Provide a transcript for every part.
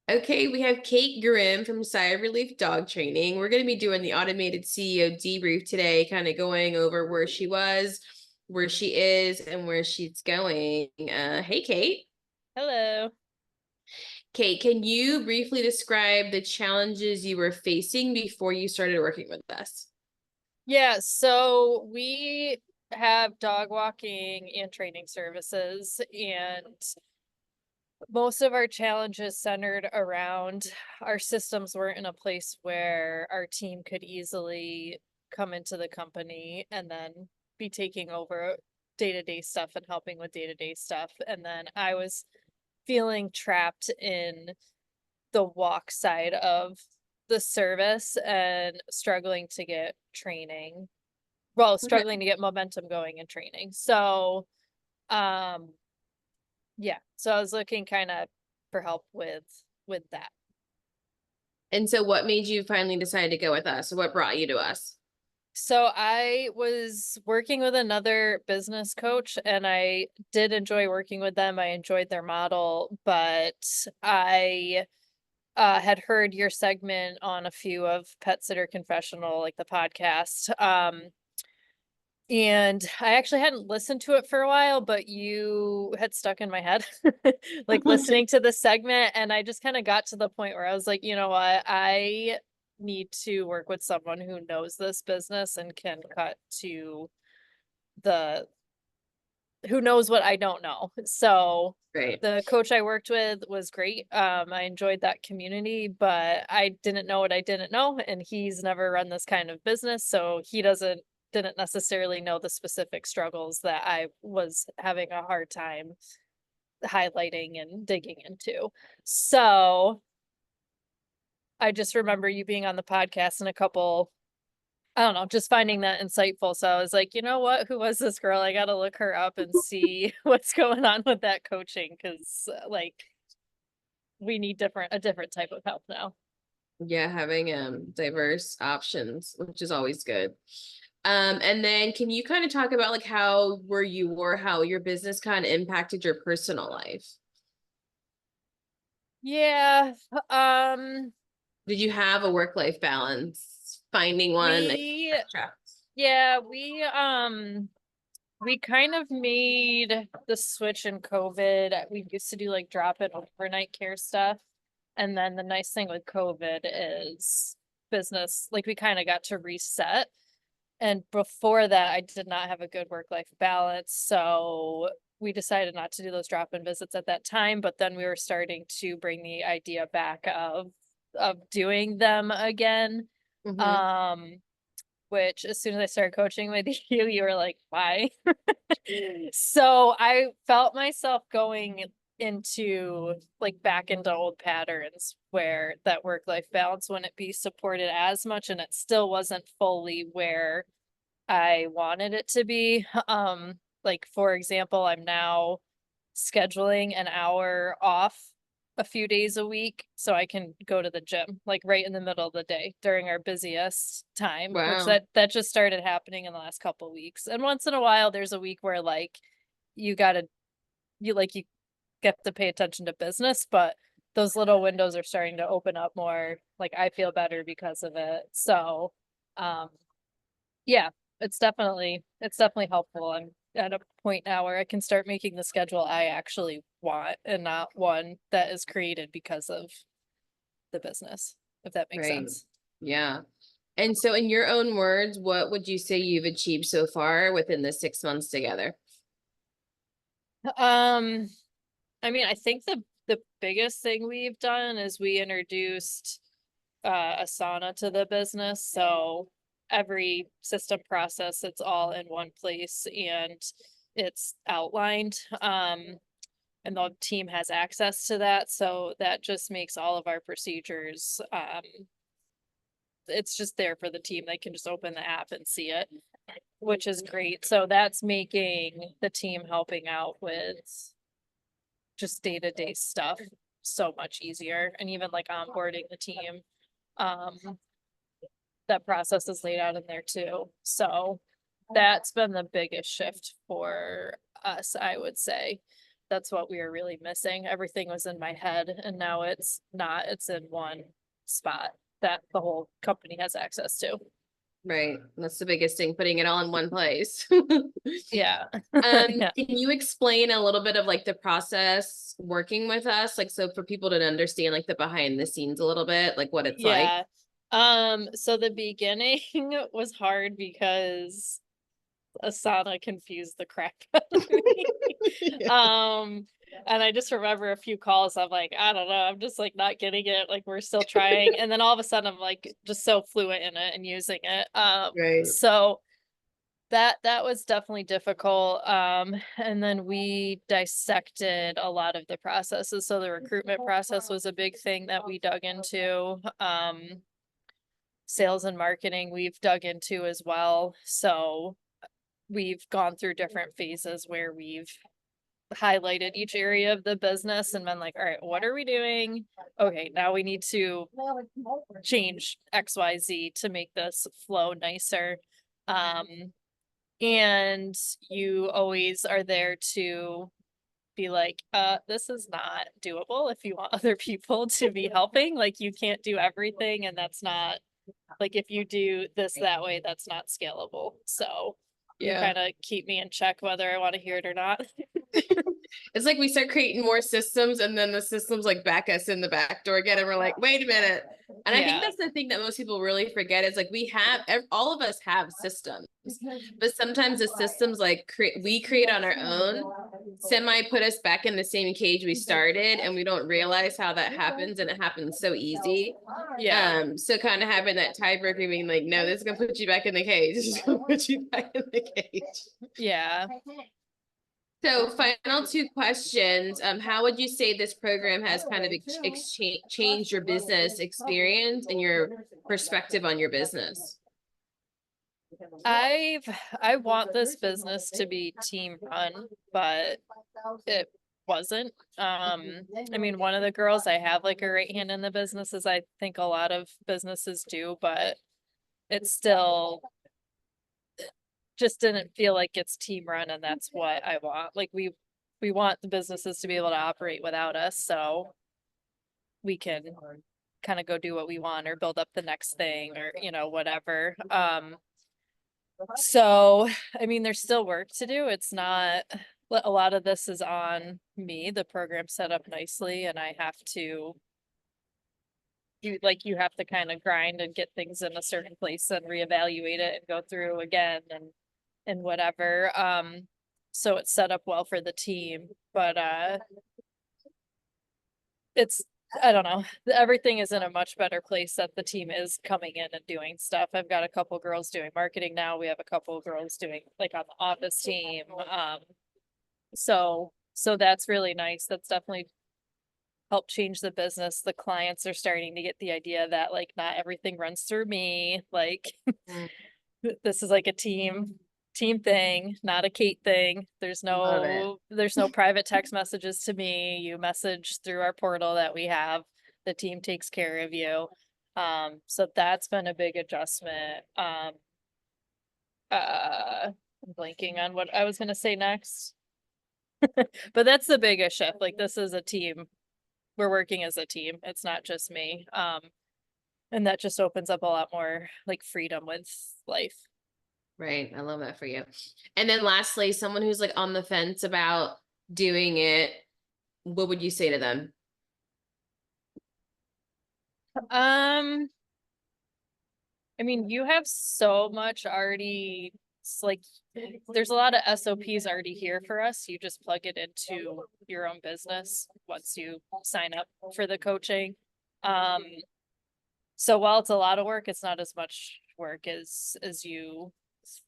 Okay, we have Kate Grimm from Sigh Relief Dog Training. We're going to be doing the automated CEO debrief today, kind of going over where she was, where she is, and where she's going. Hey, Kate. Hello. Kate, can you briefly describe the challenges you were facing before you started working with us? Yeah, so we have dog walking and training services, and most of our challenges centered around our systems weren't in a place where our team could easily come into the company and then be taking over day-to-day stuff and helping with day-to-day stuff. And then I was feeling trapped in the walk side of the service and struggling to get training. Well, Okay. struggling to get momentum going in training. So, um, yeah. So I was looking kind of for help with that. And so what made you finally decide to go with us? What brought you to us? So I was working with another business coach and I did enjoy working with them. I enjoyed their model, but I had heard your segment on a few of Pet Sitter Confessional, like the podcast. And I actually hadn't listened to it for a while, but you had stuck in my head, like listening to the segment. And I just kind of got to the point where I was like, you know what? I need to work with someone who knows this business and can cut to the who knows what I don't know. So Great. the coach I worked with was great. I enjoyed that community, but I didn't know what I didn't know, and he's never run this kind of business, so he didn't necessarily know the specific struggles that I was having a hard time highlighting and digging into. So I just remember you being on the podcast and a couple I don't know, just finding that insightful. So I was like, you know what? Who was this girl? I got to look her up and see what's going on with that coaching because, like, we need a different type of help now. Yeah, having diverse options, which is always good. And then can you kind of talk about like how were you or how your business kind of impacted your personal life? Yeah. Um, Did you have a work-life balance? Finding one, we, etc. yeah, we kind of made the switch in COVID. We used to do like drop in overnight care stuff. And then the nice thing with COVID is business, like we kind of got to reset. And before that, I did not have a good work-life balance. So we decided not to do those drop-in visits at that time, but then we were starting to bring the idea back of doing them again. Mm-hmm. Um, which as soon as I started coaching with you, you were like, why? So I felt myself going into like back into old patterns where that work life balance wouldn't be supported as much and it still wasn't fully where I wanted it to be. Like for example, I'm now scheduling an hour off a few days a week so I can go to the gym like right in the middle of the day during our busiest time, which Wow. that just started happening in the last couple of weeks. And once in a while there's a week where like you got to you get to pay attention to business, but those little windows are starting to open up more. Like I feel better because of it. So, um yeah, it's definitely helpful. I'm at a point now where I can start making the schedule I actually want and not one that is created because of the business, if that makes Right. sense. Yeah. And so in your own words, what would you say you've achieved so far within the 6 months together? Um, I mean, I think the biggest thing we've done is we introduced Asana to the business. So every system process, it's all in one place and it's outlined. And the team has access to that. So that just makes all of our procedures, it's just there for the team. They can just open the app and see it, which is great. So that's making the team helping out with just day-to-day stuff so much easier. And even like onboarding the team. Um, that process is laid out in there too. So that's been the biggest shift for us, I would say, that's what we were really missing. Everything was in my head, and now it's not. It's in one spot that the whole company has access to. Right. That's the biggest thing, putting it all in one place. Yeah. Yeah. Can you explain a little bit of like the process working with us? Like, so for people to understand like the behind the scenes a little bit, like what it's like. Yeah. So the beginning was hard because Asana confused the crap out of me. And I just remember a few calls. I'm like, I don't know. I'm just like not getting it. Like we're still trying. And then all of a sudden I'm like just so fluent in it and using it. Right. So that was definitely difficult. And then we dissected a lot of the processes. So the recruitment process was a big thing that we dug into. Sales and marketing we've dug into as well. So we've gone through different phases where we've highlighted each area of the business and been like, all right, what are we doing? Okay, now we need to change XYZ to make this flow nicer. And you always are there to be like, this is not doable if you want other people to be helping. Like you can't do everything, and that's not like if you do this that way, that's not scalable. So you Yeah. kind of keep me in check whether I want to hear it or not. It's like we start creating more systems and then the systems like back us in the back door again. And we're like, wait a minute. And I think Yeah. that's the thing that most people really forget is like we have, all of us have systems, but sometimes the systems like we create on our own semi put us back in the same cage we started and we don't realize how that happens and it happens so easy. Yeah. So kind of having that tiebreaker being like, no, this is gonna put you back in the cage. This is gonna put you back in the cage. Yeah. So final two questions. How would you say this program has kind of changed your business experience and your perspective on your business? I want this business to be team run, but it wasn't. I mean, one of the girls I have like a right hand in the business, as I think a lot of businesses do, but it's still just didn't feel like it's team run, and that's what I want. Like we want the businesses to be able to operate without us, so we can kind of go do what we want or build up the next thing or whatever. So I mean there's still work to do. It's not a lot of this is on me. The program's set up nicely and I have to you have to kind of grind and get things in a certain place and reevaluate it and go through again and whatever. So it's set up well for the team, but it's I don't know. Everything is in a much better place that the team is coming in and doing stuff. I've got a couple girls doing marketing now. We have a couple girls doing like on the office team. So that's really nice. That's definitely helped change the business. The clients are starting to get the idea that like not everything runs through me. Like this is like a team thing, not a Kate thing. There's no private text messages to me. You message through our portal that we have. The team takes care of you. So that's been a big adjustment. I'm blanking on what I was gonna say next. But that's the biggest shift. Like this is a team. We're working as a team. It's not just me. And that just opens up a lot more like freedom with life. Right. I love that for you. And then lastly, someone who's like on the fence about doing it, what would you say to them? I mean, you have so much already. It's like there's a lot of SOPs already here for us. You just plug it into your own business once you sign up for the coaching. So while it's a lot of work, it's not as much work as you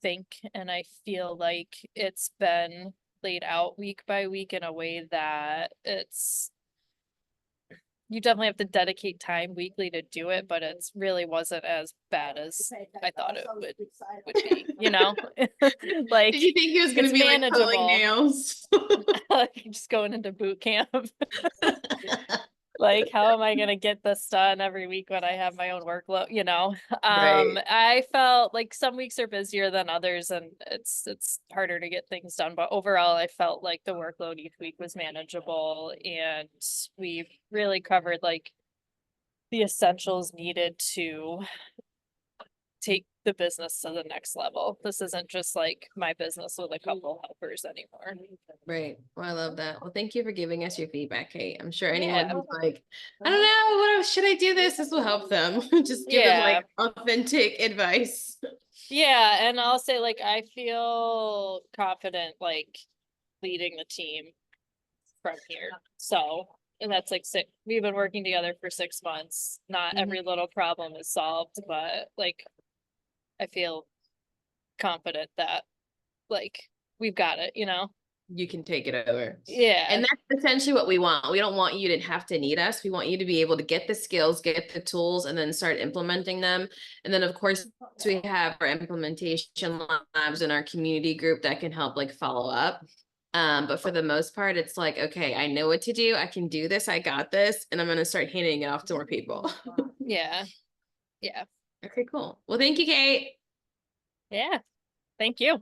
think. And I feel like it's been laid out week by week in a way that you definitely have to dedicate time weekly to do it, but it's really wasn't as bad as I thought it would be, like Did you think he was going to it's be like pulling manageable. nails? Like just going into boot camp. Like, how am I gonna get this done every week when I have my own workload, you know? Right. I felt like some weeks are busier than others and it's harder to get things done, but overall I felt like the workload each week was manageable and we really covered like the essentials needed to take the business to the next level. This isn't just like my business with a couple helpers anymore. Right. Well, I love that. Well, thank you for giving us your feedback, Kate. I'm sure anyone Yeah. who's like, I don't know, should I do this? This will help them. Just give them Yeah. like authentic advice. Yeah, and I'll say like I feel confident like leading the team from here. So, and that's like we've been working together for 6 months. Not Mhm. every little problem is solved, but like I feel confident that like we've got it, you know? You can take it over. Yeah. And that's essentially what we want. We don't want you to have to need us. We want you to be able to get the skills, get the tools, and then start implementing them. And then, of course, we have our implementation labs in our community group that can help like follow up. But for the most part, it's like, okay, I know what to do. I can do this. I got this. And I'm going to start handing it off to more people. Yeah. Yeah. Okay, cool. Well, thank you, Kate. Yeah. Thank you.